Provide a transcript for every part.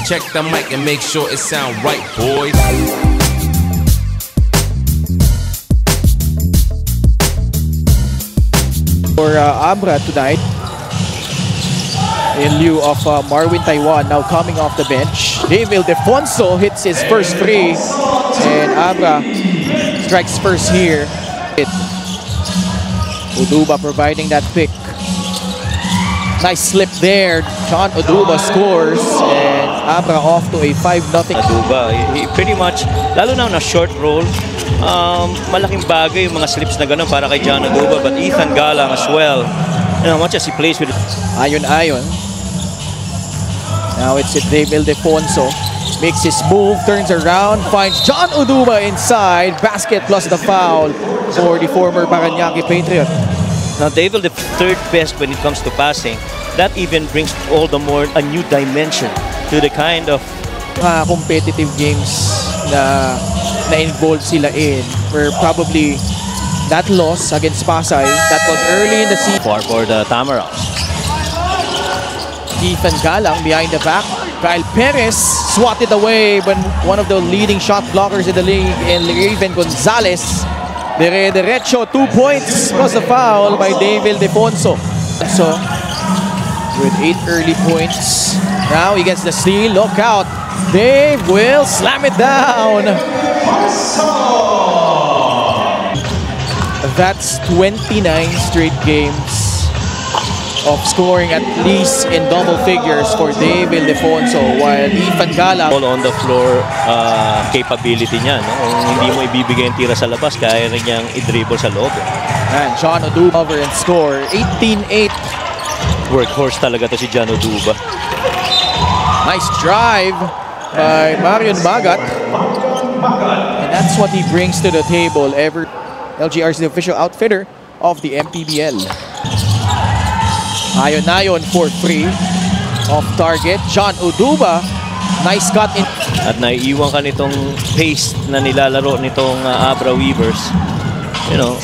Check the mic and make sure it sound right, boys. For Abra tonight, in lieu of Marwin Taiwan now coming off the bench. Dave Ildefonso hits his first free, and Abra strikes first here. Oduba providing that pick. Nice slip there. John Oduba scores, and Abra off to a 5-0. Oduba, he pretty much, lalo na short roll, malaking bagay yung mga slips na ganun para kay John Oduba, but Ethan Galang as well. You know, much as he plays with it. Ayon. Now it's Dave Ildefonso. Makes his move, turns around, finds John Oduba inside. Basket plus the foul for the former Parañaque Patriot. Now Dave the third best when it comes to passing. That even brings all the more a new dimension to the kind of competitive games na involved sila in. Were probably that loss against Pasay, that was early in the season. For the Tamaraws. Ethan Galang behind the back. Kyle Perez swatted away when one of the leading shot blockers in the league, in Raven Gonzalez. Derecho, 2 points plus the foul by Dave Ildefonso. So, with 8 early points. Now he gets the steal. Look out. Dave will slam it down. That's 29 straight games of scoring at least in double figures for Dave Ildefonso, while Ethan Galang all on the floor capability niya, no? Kung hindi mo ibibigay ang tira sa labas, kaya rin niyang i-dribble sa loob. And John Oduba over and score 18-8. Workhorse talaga to si John Oduba. Nice drive by Marion Magat, and that's what he brings to the table. LGR is the official outfitter of the MPBL. Ayon for free. Off target. John Oduba. Nice cut in. At naiiwan ka nitong pace na nilalaro nitong Abra Weavers. You know,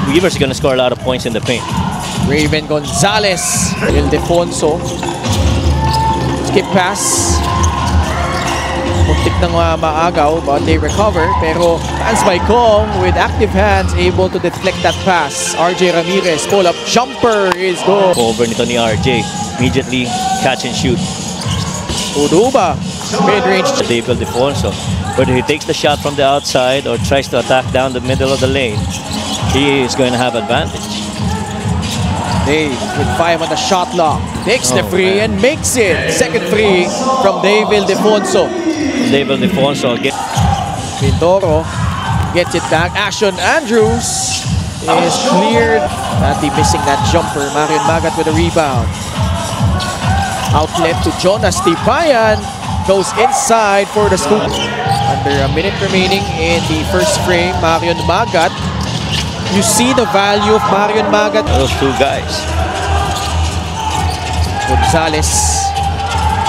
Weavers are gonna score a lot of points in the paint. Raven Gonzalez. Ildefonso. Skip pass. Muntik nang maagaw, but they recover. Pero hands by Kong with active hands, able to deflect that pass. RJ Ramirez, pull-up jumper is good. Over nito ni RJ. Immediately catch and shoot. Oduba, mid-range. Dave Ildefonso. Whether he takes the shot from the outside or tries to attack down the middle of the lane, he is going to have advantage. Dave with 5 on the shot lock. Takes the free and makes it. Second free from Dave Ildefonso. Dave Ildefonso again. Pintoro gets it back. Ashon Andrews is cleared. Nati missing that jumper. Marion Magat with a rebound. Outlet to Jonas Tibayan. Goes inside for the scoop. Under a minute remaining in the first frame, Marion Magat. You see the value of Marion Magat. Those two guys. Gonzalez.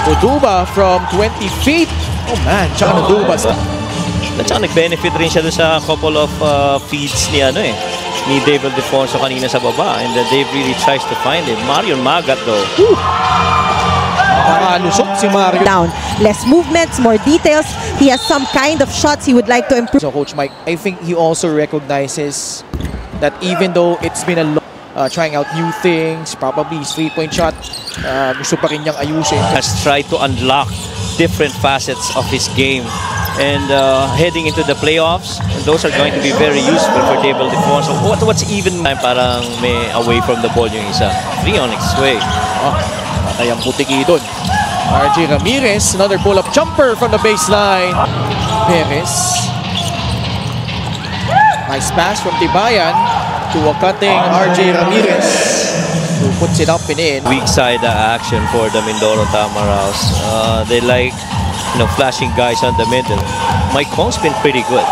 Oduba from 20 feet. Oh man, John Oduba. At saka nag-benefit rin siya doon sa couple of feeds ni ni Dave Ildefonso kanina sa baba, and Dave really tries to find it. Marion Magat though. Lusok si Mario. Down. Less movements, more details. He has some kind of shots he would like to improve. So Coach Mike, I think he also recognizes that even though it's been a long trying out new things, probably his 3-point shot, gusto pa rin niyang ayusin. Has tried to unlock different facets of his game, and heading into the playoffs, those are going to be very useful for Dave Ildefonso. What's even parang may away from the ball yung isa. 3 on its way. Patay ang putiki doon. RJ Ramirez, another pull-up jumper from the baseline. Perez. Nice pass from Tibayan to a cutting RJ Ramirez, who puts it up and in. Weak side action for the Mindoro Tamaraws. They like, flashing guys on the middle. Mike Kong's been pretty good.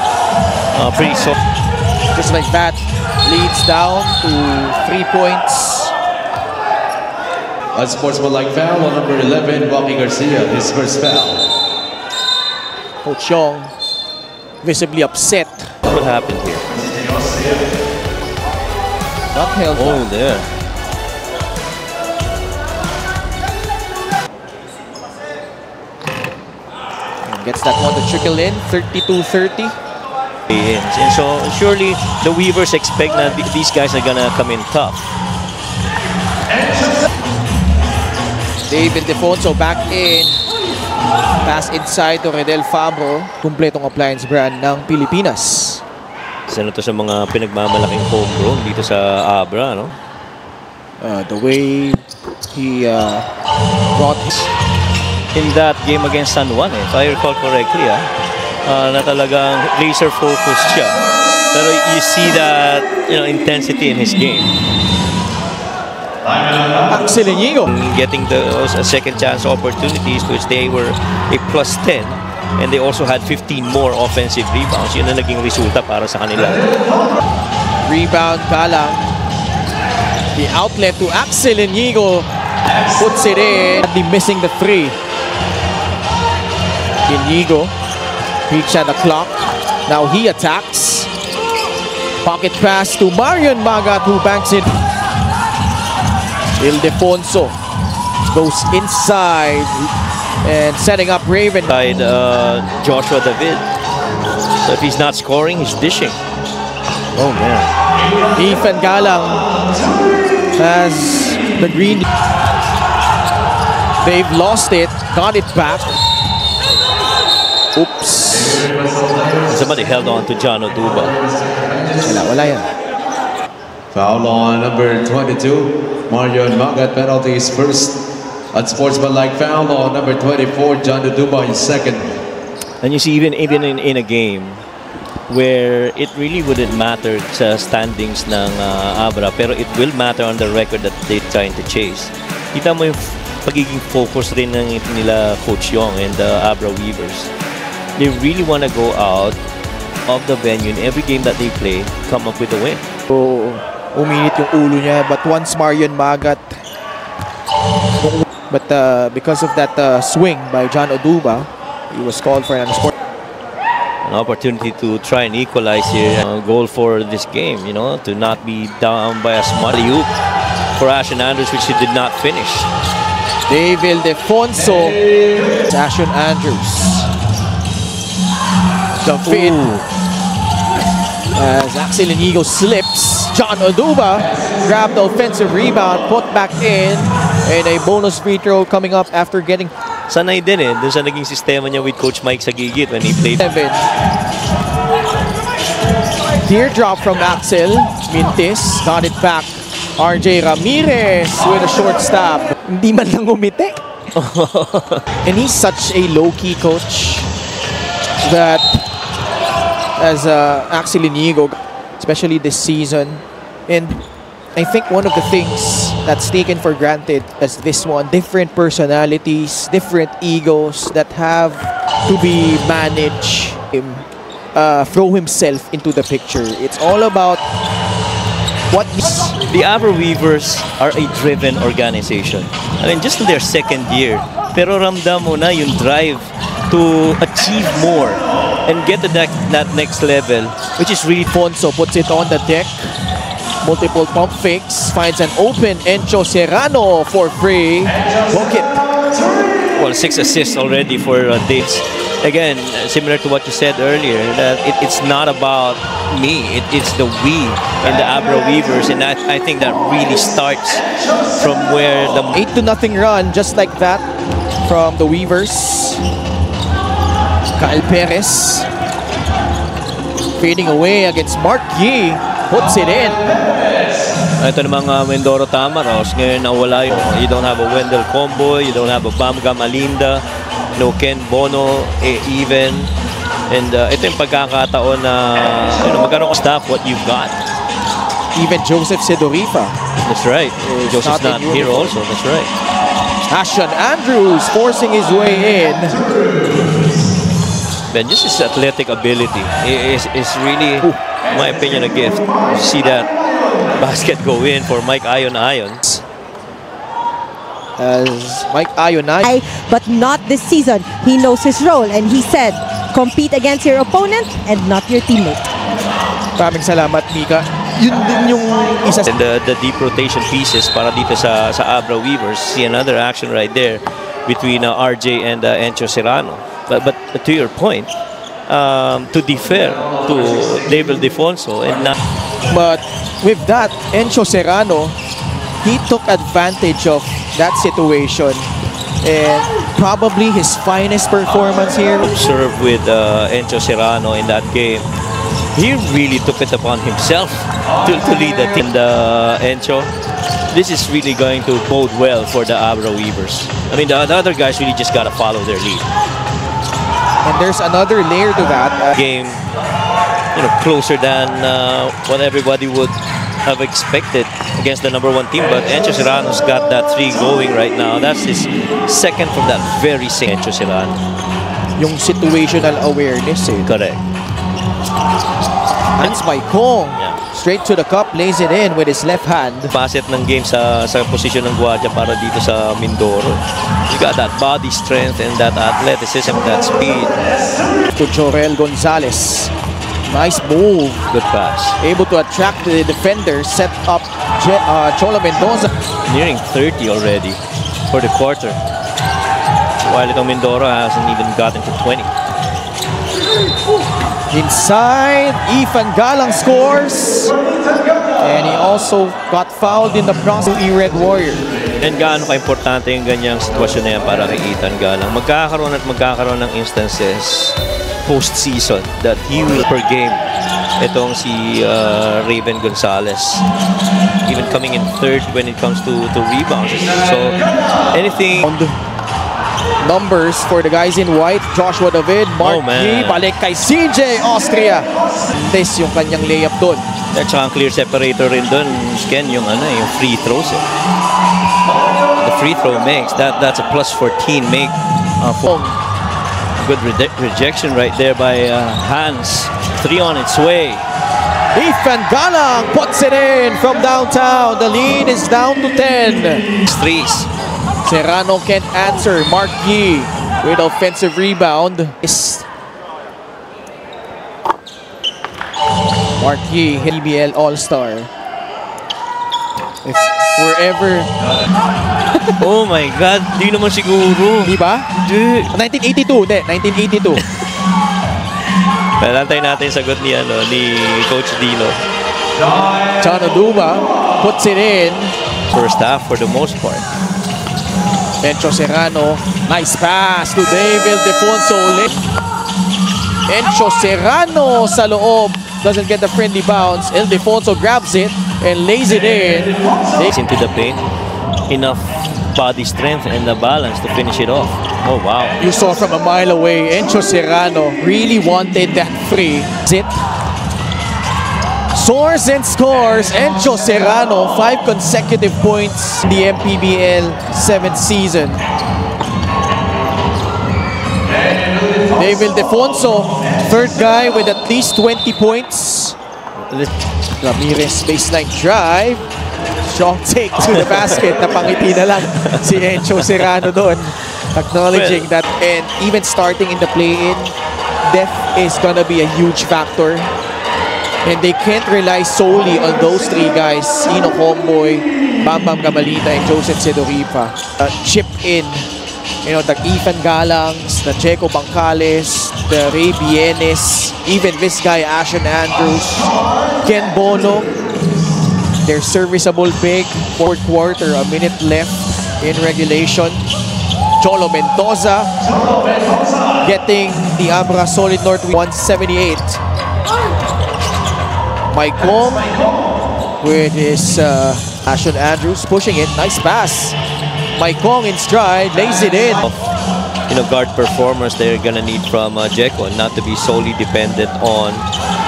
Pretty soft. Just like that, leads down to 3 points. Unsportsmanlike foul on number 11, Rocky Garcia, his first foul. Coach Yong visibly upset. What happened here? Not held. Oh, there. Gets that one to trickle in. 32-30. And so surely the Weavers expect that these guys are gonna come in tough. David Defonso back in. Pass inside to Redel Fabro. Kumpletong appliance brand ng Pilipinas. Isa na to sa mga pinagmamalaking homegrown dito sa Abra, no? The way he brought his... In that game against San Juan, if I recall correctly, na talagang laser focus siya. Pero you see that, intensity in his game. Axel Inigo. Getting those second chance opportunities, which they were a +10, and they also had 15 more offensive rebounds. Yun ang naging resulta para sa kanila. Rebound Galang. The outlet to Axel Inigo. Puts it in. Missing the three. Inigo. Reach at the clock. Now he attacks. Pocket pass to Marion Magat, who banks it. Ildefonso goes inside and setting up Raven. Joshua David. So if he's not scoring, he's dishing. Oh man. Ethan Galang has the green. They've lost it. Got it back. Oops. Somebody held on to John Oduba. Wala yan. Foul on number 22. Marion Magat, penalties first. Unsportsmanlike foul on number 24. John Oduba in second. And you see, even in a game where it really wouldn't matter sa standings ng Abra, pero it will matter on the record that they're trying to chase. Kita mo yung pagiging focus rin ng nila Coach Yong and the Abra Weavers. They really want to go out of the venue in every game that they play, come up with a win. So, uminit yung ulo niya, but once Marion Magat, but because of that swing by John Oduba, he was called for an unsport. An opportunity to try and equalize here. Goal for this game, to not be down by a small hoop for Ashton Andrews, which he did not finish. David Defonso, Ashton Andrews. The feed as Axel Inigo slips. John Oduba grabbed the offensive rebound, put back in, and a bonus free throw coming up after getting sanay din dun sa naging sistema niya with Coach Mike Sagigit when he played. 7. Teardrop from Axel. Mintis got it back. RJ Ramirez with a short stop. Hindi man lang umiti. And he's such a low-key coach that as Axel Inigo, especially this season. And I think one of the things that's taken for granted is this one, different personalities, different egos that have to be managed. Throw himself into the picture. It's all about what the Abra Weavers are a driven organization. I mean, just in their second year, pero ramdam mo na yung drive to achieve more and get to that next level, which is really Fonso puts it on the deck. Multiple pump fakes, finds an open Encho Serrano for free. Book it. Well, 6 assists already for Dates. Again, similar to what you said earlier, that it's not about me, it's the we and the Abra Weavers, and I think that really starts from where the 8-0 run, just like that, from the Weavers. Kyle Perez fading away against Mark Yee, puts it in. Ito namang Mindoro Tamaros, ngayon nawala you don't have a Wendell Combo, you don't have a Bamgam Alinda, no Ken Bono, even. And ito yung pagkakataon na magkaroon ka staff what you've got. Even Joseph Sedorifa. That's right. Joseph's not here also. That's right. Ashton Andrews forcing his way in. Ben, just his athletic ability is really, in my opinion, a gift. You see that basket go in for Mike Ayon. As Mike Ayon, but not this season. He knows his role, and he said, compete against your opponent and not your teammate. Maraming salamat, Mika. Yun din yung isa. And the deep rotation pieces para dito sa Abra Weavers. See another action right there between RJ and Encho Serrano. But to your point, to defer to David Defonso and not But with that, Encho Serrano, he took advantage of that situation. And probably his finest performance here. serve with Encho Serrano in that game. He really took it upon himself to lead the team. Encho, this is really going to bode well for the Abra Weavers. I mean, the other guys really just got to follow their lead. And there's another layer to that. Game, closer than what everybody would have expected against the #1 team. But Encho Serrano's got that 3 going right now. That's his second from that very same Encho Serrano. Yung situational awareness eh. Correct. That's Maicon. Yeah. Straight to the cup, lays it in with his left hand. Facet ng game sa posisyon ng Guardia para dito sa Mindoro. You got that body strength and that athleticism, that speed. To Jorel Gonzalez. Nice move. Good pass. Able to attract the defender, set up Cholo Mendoza. Nearing 30 already for the quarter. While itong Mindoro hasn't even gotten to 20. Inside, Ethan Galang scores. And he also got fouled in the process. Red Warrior. And gaano ka-importante yung ganyang sitwasyon na yan para kay Ethan Galang. Magkakaroon ng instances post-season that he will per game. Itong si Raven Gonzalez. Even coming in third when it comes to rebounds. So, anything... Numbers for the guys in white. Joshua David, Mark G, balik kay CJ Austria. This yung kanyang layup doon. At saka ang clear separator rin doon, Ken, yung free throws. The free throw makes, that's a plus 14 make. Good rejection right there by Hans. 3 on its way. Ethan Galang puts it in from downtown. The lead is down to 10. Threes. Serrano can't answer. Mark Yee with offensive rebound. Mark Yee, PBL All-Star. If wherever... Oh my God, di naman siguro. Di ba? 1982, hindi. 1982. Antayin natin yung sagot ni Coach Dino. Chano Duma puts it in. First half for the most part. Encho Serrano, nice pass to David Defonso. Encho Serrano sa loob, doesn't get the friendly bounce. El Defonso grabs it and lays it in. Into the paint, enough body strength and the balance to finish it off. Oh wow! You saw from a mile away, Encho Serrano really wanted that free. Zit. Soars and scores. Encho Serrano, 5 consecutive points in the MPBL 7th season. David Defonso, third guy with at least 20 points. Ramirez baseline drive. Strong take to the basket. Napangiti na lang si Encho Serrano doon. Acknowledging that, and even starting in the play-in, depth is gonna be a huge factor. And they can't rely solely on those 3 guys, Ino Comboy, Bam Bam Gamalita, and Joseph Sedoripa. Chip in, the Ethan Galangs, the Checo Bancales, the Ray Bienes, even this guy, Ashen Andrews, Ken Bono. They're serviceable big. Fourth quarter, a minute left in regulation. Cholo Mendoza getting the Abra Solid North 178. Maicon with his Ashen Andrews pushing it. Nice pass. Maicon in stride, lays it in. Guard performers they're gonna need from Jeco, not to be solely dependent on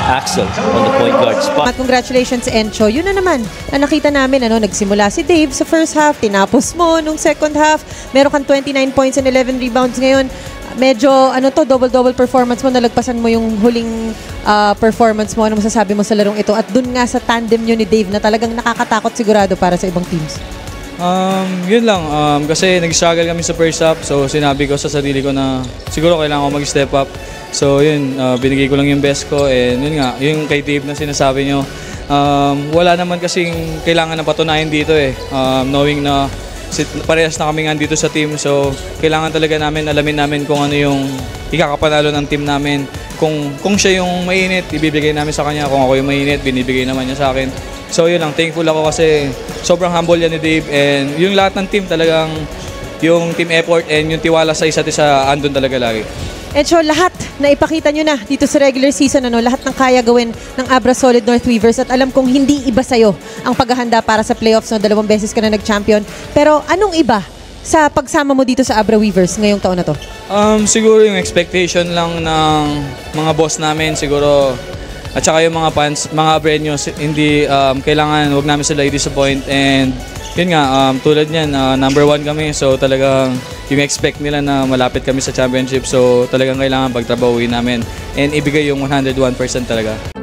Axel on the point guard spot. Congratulations, Encho. Yun na naman na nakita namin, nagsimula si Dave sa first half, tinapos mo nung second half, meron kang 29 points and 11 rebounds ngayon. Medyo, double-double performance mo, nalagpasan mo yung huling performance mo. Ano masasabi mo sa larong ito? At dun nga sa tandem nyo ni Dave na talagang nakakatakot sigurado para sa ibang teams. Yun lang, kasi nag-struggle kami sa first half, so sinabi ko sa sarili ko na siguro kailangan ko mag-step up. So yun, binigay ko lang yung best ko, and yun nga, yung kay Dave na sinasabi nyo, wala naman kasing kailangan na patunayan dito knowing na parehas na kami nga dito sa team, so kailangan talaga namin alamin namin kung ano yung ikakapanalo ng team namin. Kung siya yung mainit, ibibigay namin sa kanya. Kung ako yung mainit, binibigay naman niya sa akin. So yun lang, thankful ako kasi sobrang humble yan ni Dave, and yung lahat ng team talagang yung team effort and yung tiwala sa isa't isa andun talaga lagi. And so lahat na ipakita nyo na dito sa regular season, lahat ng kaya gawin ng Abra Solid North Weavers, at alam kong hindi iba sa'yo ang paghahanda para sa playoffs, 2 beses ka na nag-champion. Pero anong iba sa pagsama mo dito sa Abra Weavers ngayong taon na to? Siguro yung expectation lang ng mga boss namin, siguro, at saka yung mga fans, mga Abreños, hindi kailangan, wag namin sila i-disappoint, and yun nga, tulad niyan, number 1 kami, so talagang yung expect nila na malapit kami sa championship, so talagang kailangan pagtrabahuin namin and ibigay yung 101% talaga.